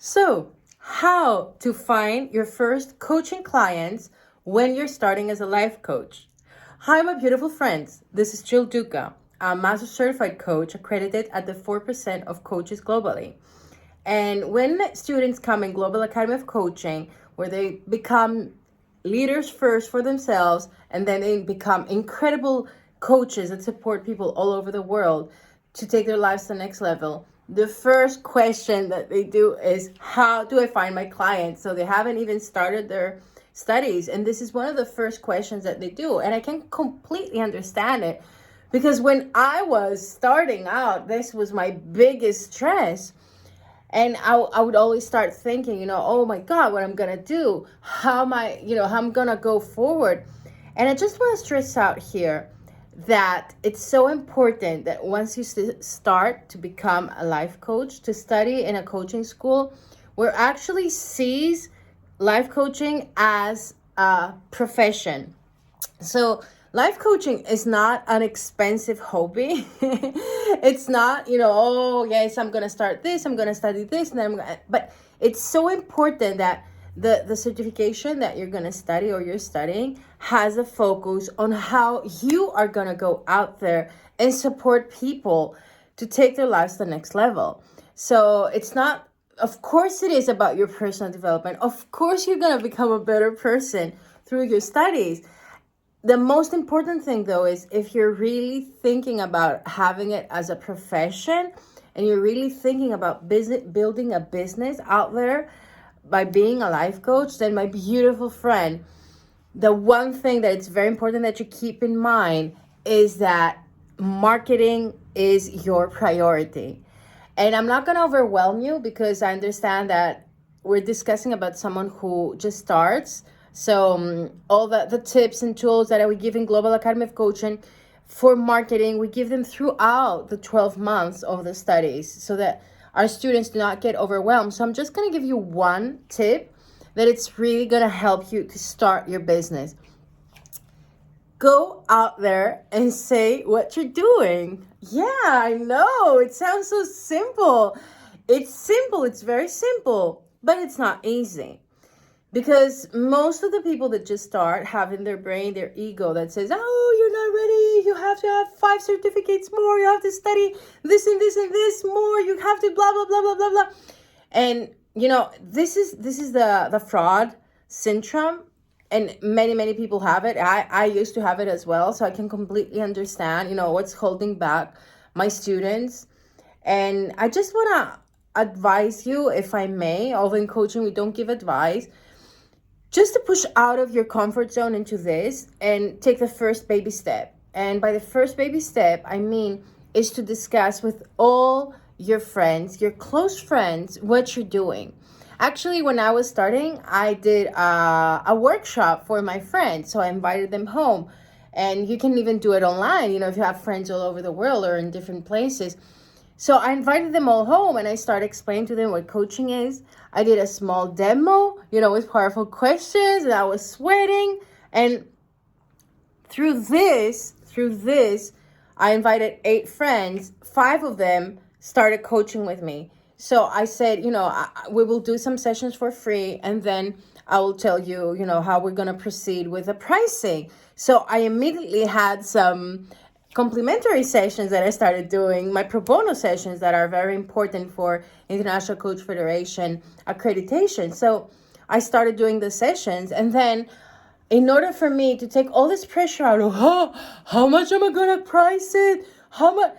So, how to find your first coaching clients when you're starting as a life coach. Hi, my beautiful friends. This is Douka, a master certified coach accredited at the 4% of coaches globally. And when students come in Global Academy of Coaching, where they become leaders first for themselves, and then they become incredible coaches that support people all over the world to take their lives to the next level, the first question that they do is, how do I find my clients? So they haven't even started their studies. And this is one of the first questions that they do. And I can completely understand it, because when I was starting out, this was my biggest stress. And I would always start thinking, oh my God, what I'm going to do, how I'm going to go forward. And I just want to stress out here that it's so important that once you start to become a life coach, to study in a coaching school, where actually sees life coaching as a profession. So life coaching is not an expensive hobby. It's not, oh yes, I'm going to start this, I'm going to study this, and then but it's so important that the certification that you're going to study or you're studying has a focus on how you are going to go out there and support people to take their lives to the next level. So it's not, of course it is about your personal development. Of course you're going to become a better person through your studies. The most important thing, though, is if you're really thinking about having it as a profession and you're really thinking about building a business out there by being a life coach, then my beautiful friend, the one thing that it's very important that you keep in mind is that marketing is your priority. And I'm not going to overwhelm you, because I understand that we're discussing about someone who just starts. So all the tips and tools that we give in Global Academy of Coaching for marketing, we give them throughout the 12 months of the studies so that our students do not get overwhelmed. So I'm just going to give you one tip that it's really going to help you to start your business. Go out there and say what you're doing. Yeah, I know. It sounds so simple. It's simple. It's very simple, but it's not easy. Because most of the people that just start have in their brain their ego that says, oh, you're not ready. You have to have 5 certificates more. You have to study this and this and this more. You have to blah, blah, blah, blah, blah, blah. And, this is the fraud syndrome. And many people have it. I used to have it as well. So I can completely understand, what's holding back my students. And I just want to advise you, if I may, although in coaching we don't give advice, just to push out of your comfort zone into this and take the first baby step. And by the first baby step, I mean is to discuss with all your friends, your close friends, what you're doing. Actually, when I was starting, I did a workshop for my friends. So I invited them home. And you can even do it online, if you have friends all over the world or in different places. So I invited them all home and I started explaining to them what coaching is. I did a small demo, with powerful questions, and I was sweating. And through this, I invited 8 friends. 5 of them started coaching with me. So I said, we will do some sessions for free, and then I will tell you, how we're going to proceed with the pricing. So I immediately had some complimentary sessions that I started doing, my pro bono sessions that are very important for International Coach Federation accreditation. So I started doing the sessions, and then in order for me to take all this pressure out of, how much am I going to price it? How much?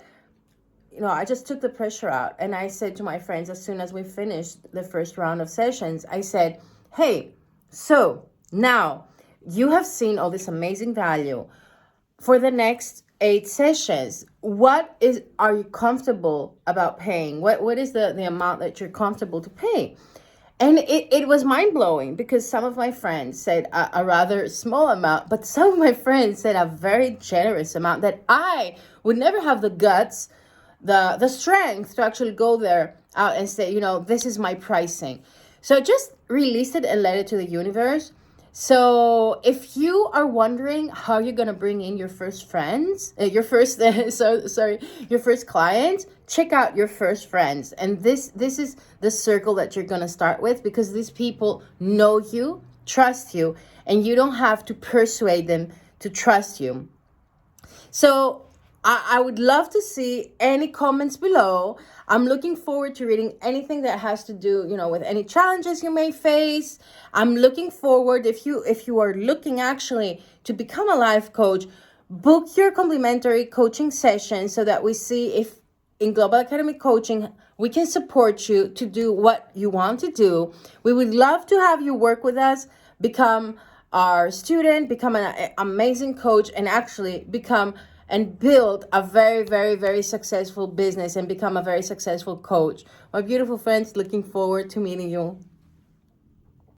I just took the pressure out, and I said to my friends, as soon as we finished the first round of sessions, I said, hey, so now you have seen all this amazing value. For the next 8 sessions, are you comfortable about paying? What is the amount that you're comfortable to pay? And it was mind-blowing, because some of my friends said a rather small amount, but some of my friends said a very generous amount that I would never have the guts, the strength to actually go there out and say, this is my pricing. So I just released it and let it to the universe. So if you are wondering how you're gonna bring in your first friends, your first your first clients, check out your first friends. And this is the circle that you're gonna start with, because these people know you, trust you, and you don't have to persuade them to trust you. So I would love to see any comments below. I'm looking forward to reading anything that has to do, with any challenges you may face. I'm looking forward, if you are looking actually to become a life coach, book your complimentary coaching session so that we see if in Global Academy Coaching we can support you to do what you want to do. We would love to have you work with us, become our student, become an amazing coach, and actually become and build a very, very, very successful business and become a very successful coach. My beautiful friends, looking forward to meeting you.